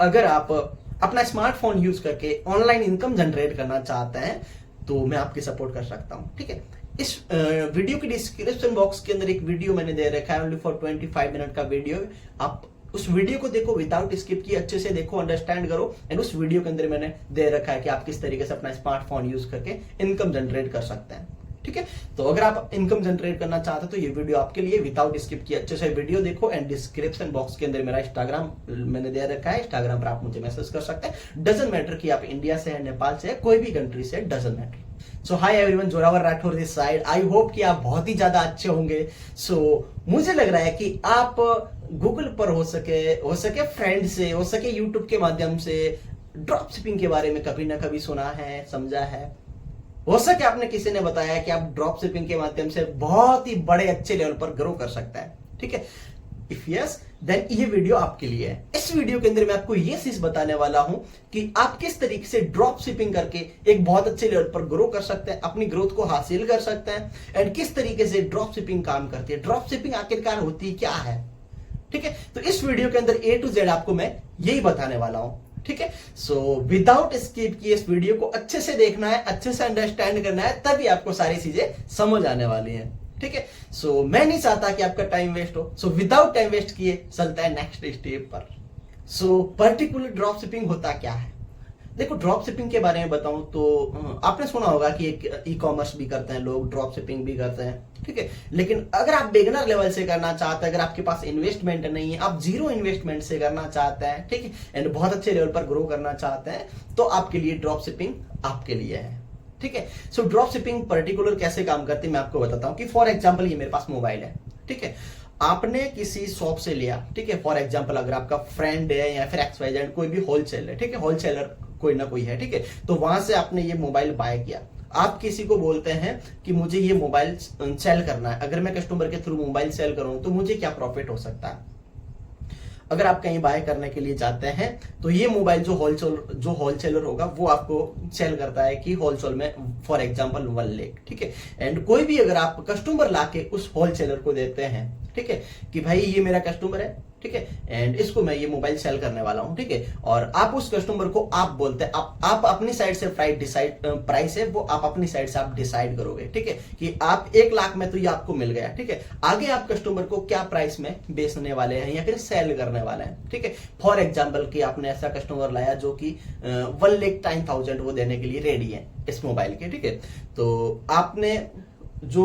अगर आप अपना स्मार्टफोन यूज करके ऑनलाइन इनकम जनरेट करना चाहते हैं तो मैं आपकी सपोर्ट कर सकता हूं। ठीक है, इस वीडियो की डिस्क्रिप्शन बॉक्स के अंदर एक वीडियो मैंने दे रखा है, ओनली फॉर 25 मिनट का वीडियो। आप उस वीडियो को देखो, विदाउट स्किप किए अच्छे से देखो, अंडरस्टैंड करो। एंड उस वीडियो के अंदर मैंने दे रखा है कि आप किस तरीके से अपना स्मार्टफोन यूज करके इनकम जनरेट कर सकते हैं। ठीक है, तो अगर आप इनकम जनरेट करना चाहते हैं तो ये वीडियो आपके लिए, विदाउट स्किप किए अच्छे से वीडियो देखो। एंड डिस्क्रिप्शन बॉक्स के अंदर मेरा इंस्टाग्राम मैंने दे रखा है, इंस्टाग्राम पर आप मुझे मैसेज कर सकते हैं। डजंट मैटर कि आप इंडिया से है, नेपाल से है, कोई भी कंट्री से, doesn't matter. So hi everyone, Zorawar Rathore this side. I hope कि आप बहुत ही ज्यादा अच्छे होंगे। मुझे लग रहा है कि आप गूगल पर हो सके फ्रेंड से, हो सके यूट्यूब के माध्यम से ड्रॉप शिपिंग के बारे में कभी ना कभी सुना है, समझा है। हो सके आपने किसी ने बताया कि आप ड्रॉप शिपिंग के माध्यम से बहुत ही बड़े अच्छे लेवल पर ग्रो कर सकता है। ठीक है, इफ यस देन ये वीडियो आपके लिए है। इस वीडियो के अंदर मैं आपको ये चीज बताने वाला हूं कि आप किस तरीके से ड्रॉप शिपिंग करके एक बहुत अच्छे लेवल पर ग्रो कर सकते हैं, अपनी ग्रोथ को हासिल कर सकते हैं। एंड किस तरीके से ड्रॉप शिपिंग काम करती है, ड्रॉप शिपिंग आखिरकार होती क्या है। ठीक है, तो इस वीडियो के अंदर A to Z आपको मैं यही बताने वाला हूं। ठीक है, सो विदाउट स्किप किए इस वीडियो को अच्छे से देखना है, अच्छे से अंडरस्टैंड करना है, तभी आपको सारी चीजें समझ आने वाली हैं। ठीक है, सो मैं नहीं चाहता कि आपका टाइम वेस्ट हो। सो विदाउट टाइम वेस्ट किए चलता है नेक्स्ट स्टेप पर। सो पर्टिकुलर ड्रॉप शिपिंग होता क्या है। देखो, ड्रॉप शिपिंग के बारे में बताऊं तो आपने सुना होगा कि एक ई कॉमर्स भी करते हैं लोग, ड्रॉप शिपिंग भी करते हैं। ठीक है, लेकिन अगर आप बिगिनर लेवल से करना चाहते हैं, अगर आपके पास इन्वेस्टमेंट नहीं है, आप जीरो इन्वेस्टमेंट से करना चाहते हैं, ठीक है, एंड बहुत अच्छे लेवल पर ग्रो करना चाहते हैं, तो आपके लिए ड्रॉप शिपिंग आपके लिए है। ठीक है, सो ड्रॉप शिपिंग पर्टिकुलर कैसे काम करती है मैं आपको बताता हूं कि फॉर एग्जांपल ये मेरे पास मोबाइल है। ठीक है, आपने किसी शॉप से लिया। ठीक है, फॉर एग्जांपल अगर आपका फ्रेंड है या फिर XYZ कोई भी होलसेल है, ठीक है, होलसेलर कोई ना कोई है। ठीक है, तो वहां से आपने ये मोबाइल बाय किया। आप किसी को बोलते हैं कि मुझे ये मोबाइल सेल करना है, अगर मैं कस्टमर के थ्रू मोबाइल सेल करूं तो मुझे क्या प्रॉफिट हो सकता है। अगर आप कहीं बाय करने के लिए जाते हैं तो ये मोबाइल जो होलसेलर होगा वो आपको सेल करता है कि होलसेल में फॉर एग्जांपल 1 लाख। ठीक है, एंड कोई भी अगर आप कस्टमर लाके उस होलसेलर को देते हैं, ठीक है, कि भाई ये मेरा कस्टमर है, ठीक है, एंड इसको मैं ये मोबाइल सेल करने वाला हूं। ठीक है, और आप उस कस्टमर को आप बोलते हैं, आप अपनी साइड से प्राइस है वो आप अपनी साइड से आप डिसाइड करोगे। ठीक है, कि आप 1 लाख में तो ये आपको मिल गया। ठीक है, आगे आप कस्टमर को क्या प्राइस में बेचने वाले हैं या फिर सेल करने वाले हैं। ठीक है, फॉर एग्जाम्पल कि आपने ऐसा कस्टमर लाया जो कि 1,10,000 वो देने के लिए रेडी है इस मोबाइल के। ठीक है, तो आपने जो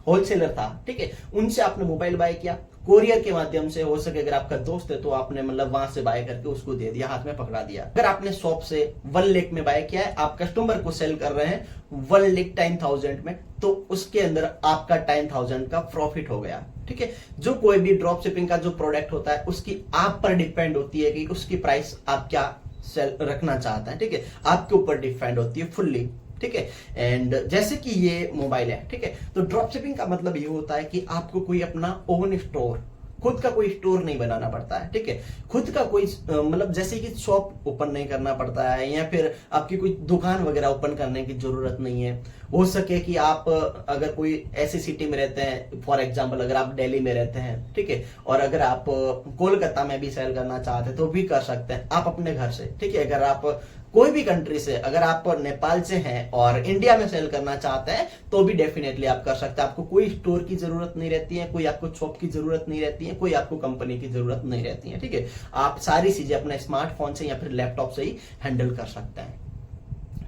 होलसेलर था, ठीक है, उनसे आपने मोबाइल बाय किया कोरियर के माध्यम से। हो सके अगर आपका दोस्त है तो आपने मतलब वहां से बाय करके उसको दे दिया, हाथ में पकड़ा दिया। अगर आपने शॉप से 1 लाख में बाय किया है, आप कस्टमर को सेल कर रहे हैं 1,10,000 में, तो उसके अंदर आपका 10,000 का प्रॉफिट हो गया। ठीक है, जो कोई भी ड्रॉप शिपिंग का जो प्रोडक्ट होता है उसकी आप पर डिपेंड होती है कि उसकी प्राइस आप क्या सेल रखना चाहते हैं। ठीक है, आपके ऊपर डिपेंड होती है फुल्ली। ठीक है, एंड जैसे कि ये मोबाइल है, ठीक है, तो ड्रॉप शिपिंग का मतलब ये होता है कि आपको कोई अपना ओन स्टोर, खुद का कोई स्टोर नहीं बनाना पड़ता है। ठीक है, खुद का कोई मतलब जैसे कि शॉप ओपन नहीं करना पड़ता है या फिर आपकी कोई दुकान वगैरह ओपन करने की जरूरत नहीं है। हो सके कि आप अगर कोई ऐसी सिटी में रहते हैं, फॉर एग्जांपल अगर आप दिल्ली में रहते हैं, ठीक है, और अगर आप कोलकाता में भी सेल करना चाहते हैं तो भी कर सकते हैं आप अपने घर से। ठीक है, अगर आप कोई भी कंट्री से, अगर आप नेपाल से हैं और इंडिया में सेल करना चाहते हैं तो भी डेफिनेटली आप कर सकते हैं। आपको कोई स्टोर की जरूरत नहीं रहती है, कोई आपको शॉप की जरूरत नहीं रहती है, कोई आपको कंपनी की जरूरत नहीं रहती है। ठीक है, आप सारी चीजें अपने स्मार्टफोन से या फिर लैपटॉप से ही हैंडल कर सकते हैं।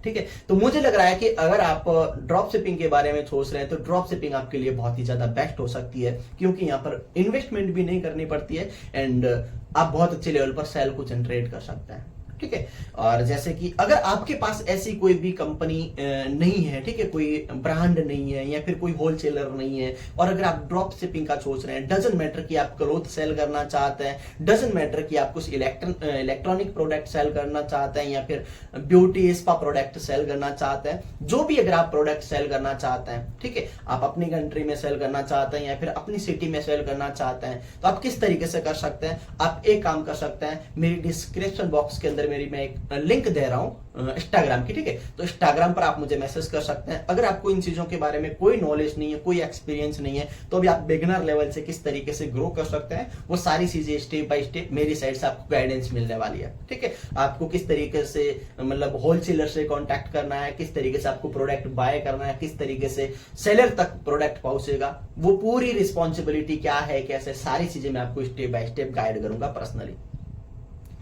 ठीक है, तो मुझे लग रहा है कि अगर आप ड्रॉप शिपिंग के बारे में सोच रहे हैं तो ड्रॉप शिपिंग आपके लिए बहुत ही ज्यादा बेस्ट हो सकती है, क्योंकि यहाँ पर इन्वेस्टमेंट भी नहीं करनी पड़ती है एंड आप बहुत अच्छे लेवल पर सेल को जनरेट कर सकते हैं। ठीक है, और जैसे कि अगर आपके पास ऐसी कोई भी कंपनी नहीं है, ठीक है, कोई ब्रांड नहीं है या फिर कोई होलसेलर नहीं है, और अगर आप ड्रॉप शिपिंग का सोच रहे हैं, डजंट मैटर कि आप क्लोथ सेल करना चाहते हैं, डजंट मैटर कि आप कुछ इलेक्ट्रॉनिक प्रोडक्ट सेल करना चाहते हैं या फिर ब्यूटी स्पा प्रोडक्ट सेल करना चाहते हैं, जो भी अगर आप प्रोडक्ट सेल करना चाहते हैं, ठीक है, आप अपनी कंट्री में सेल करना चाहते हैं या फिर अपनी सिटी में सेल करना चाहते हैं, तो आप किस तरीके से कर सकते हैं। आप एक काम कर सकते हैं, मेरी डिस्क्रिप्शन बॉक्स के अंदर अंदर मेरी मैं एक लिंक दे रहा हूं इंस्टाग्राम की, ठीक है। तो इंस्टाग्राम पर आप मुझे मैसेज कर सकते हैं। अगर आपको इन चीजों के बारे में कोई नॉलेज नहीं है, कोई एक्सपीरियंस नहीं है, तो अभी आप बिगिनर लेवल से किस तरीके से ग्रो कर सकते हैं, वो सारी चीजें स्टेप बाय स्टेप मेरी साइड से आपको गाइडेंस मिलने वाली है, ठीक है। आपको किस तरीके से मतलब होलसेलर से कॉन्टैक्ट करना है, किस तरीके से आपको प्रोडक्ट बाय करना है, किस तरीके से सेलर तक प्रोडक्ट पहुंचेगा, वो पूरी रिस्पॉन्सिबिलिटी क्या है, कैसे, सारी चीजें मैं आपको स्टेप बाय स्टेप गाइड करूंगा पर्सनली,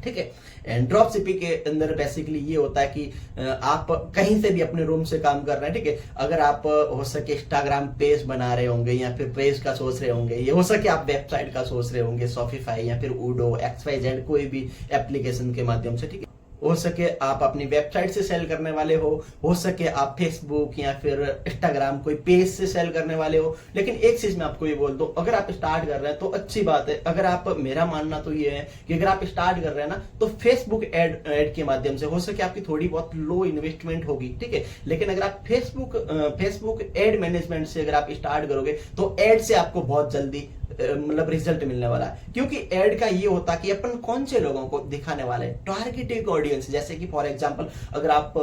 ठीक है। एंड ड्रॉप शिपिंग के अंदर बेसिकली ये होता है कि आप कहीं से भी अपने रूम से काम कर रहे हैं, ठीक है। अगर आप हो सके इंस्टाग्राम पेज बना रहे होंगे या फिर पेज का सोच रहे होंगे, ये हो सके आप वेबसाइट का सोच रहे होंगे, शॉपिफाई या फिर उडो, XYZ कोई भी एप्लीकेशन के माध्यम से, ठीक है। हो सके आप अपनी वेबसाइट से सेल करने वाले हो सके आप फेसबुक या फिर इंस्टाग्राम कोई पेज से सेल करने वाले हो। लेकिन एक चीज मैं आपको ये बोल दूं, अगर आप स्टार्ट कर रहे हैं तो अच्छी बात है। अगर आप, मेरा मानना तो ये है कि अगर आप स्टार्ट कर रहे हैं ना, तो फेसबुक एड के माध्यम से हो सके आपकी थोड़ी बहुत लो इन्वेस्टमेंट होगी, ठीक है। लेकिन अगर आप फेसबुक एड मैनेजमेंट से अगर आप स्टार्ट करोगे तो एड से आपको बहुत जल्दी मतलब रिजल्ट मिलने वाला है। क्योंकि एड का ये होता कि अपन कौन से लोगों को दिखाने वाले हैं, टारगेटेड ऑडियंस। जैसे कि फॉर एग्जांपल अगर आप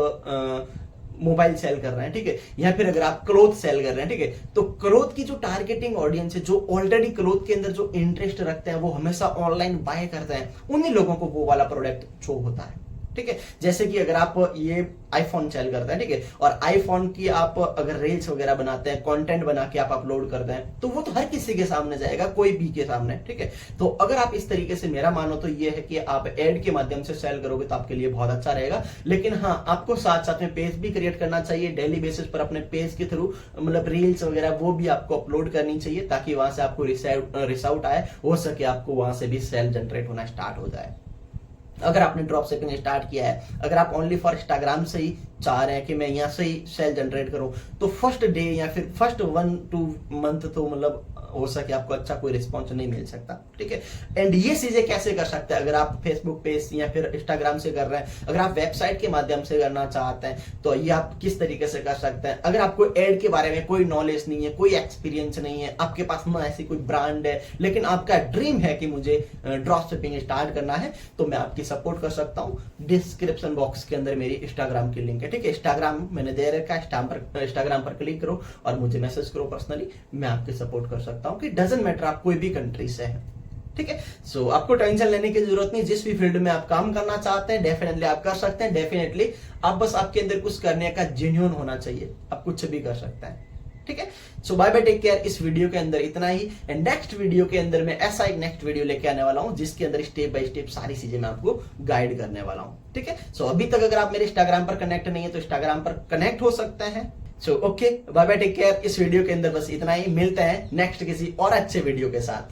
मोबाइल सेल कर रहे हैं, ठीक है, या फिर अगर आप क्लोथ सेल कर रहे हैं, ठीक है, तो क्लोथ की जो टारगेटिंग ऑडियंस है, जो ऑलरेडी क्लोथ के अंदर जो इंटरेस्ट रखते हैं, वो हमेशा ऑनलाइन बाय करते हैं, उन्हीं लोगों को वो वाला प्रोडक्ट शो होता है, ठीक है। जैसे कि अगर आप ये आईफोन सेल करते हैं, ठीक है, और आईफोन की आप अगर रील्स वगैरह बनाते हैं, कंटेंट बना के आप अपलोड करते हैं, तो वो तो हर किसी के सामने जाएगा, कोई भी के सामने, ठीक है। तो अगर आप इस तरीके से, मेरा मानो तो ये है कि आप एड के माध्यम से सेल करोगे तो आपके लिए बहुत अच्छा रहेगा। लेकिन हाँ, आपको साथ साथ में पेज भी क्रिएट करना चाहिए, डेली बेसिस पर अपने पेज के थ्रू मतलब रील्स वगैरह वो भी आपको अपलोड करनी चाहिए, ताकि वहां से आपको रिसाउट आए, हो सके आपको वहां से भी सेल जनरेट होना स्टार्ट हो जाए। अगर आपने ड्रॉप शिपिंग स्टार्ट किया है, अगर आप ओनली फॉर इंस्टाग्राम से ही चाह रहे हैं कि मैं यहाँ से ही सेल जनरेट करूं, तो फर्स्ट डे या फिर फर्स्ट 1-2 मंथ तो मतलब हो सके आपको अच्छा कोई रिस्पॉन्स नहीं मिल सकता, ठीक है। एंड ये चीजें कैसे कर सकते हैं, अगर आप फेसबुक पेज या फिर इंस्टाग्राम से कर रहे हैं, अगर आप वेबसाइट के माध्यम से करना चाहते हैं, तो ये आप किस तरीके से कर सकते हैं। अगर आपको एड के बारे में कोई नॉलेज नहीं है, कोई एक्सपीरियंस नहीं है, आपके पास ना ऐसी कोई ब्रांड है, लेकिन आपका ड्रीम है कि मुझे ड्रॉप शिपिंग स्टार्ट करना है, तो मैं आपकी सपोर्ट कर सकता हूं। डिस्क्रिप्शन बॉक्स के अंदर मेरी इंस्टाग्राम की लिंक है, ठीक है। इंस्टाग्राम मैंने दे रखा है, इंस्टाग्राम पर क्लिक करो और मुझे मैसेज करो पर्सनली, मैं आपकी सपोर्ट कर सकता हूं कि डजंट मैटर आप कोई भी कंट्री से है, ठीक है। सो आपको टेंशन लेने की जरूरत नहीं, जिस भी फील्ड में आप काम करना चाहते हैं डेफिनेटली आप कर सकते हैं। डेफिनेटली आप बस, आपके अंदर कुछ करने का जेन्युइन होना चाहिए, आप कुछ भी कर सकते हैं, ठीक है। सो बाय बाय, टेक केयर। इस वीडियो के अंदर इतना ही, एंड नेक्स्ट वीडियो के अंदर मैं ऐसा एक नेक्स्ट वीडियो लेके आने वाला हूं जिसके अंदर स्टेप बाय स्टेप सारी चीजें मैं आपको गाइड करने वाला हूं, ठीक है। सो अभी तक अगर आप मेरे इंस्टाग्राम पर कनेक्ट नहीं है तो इंस्टाग्राम पर कनेक्ट हो सकते हैं। So okay, bye bye, take care. इस वीडियो के अंदर बस इतना ही, मिलते हैं नेक्स्ट किसी और अच्छे वीडियो के साथ।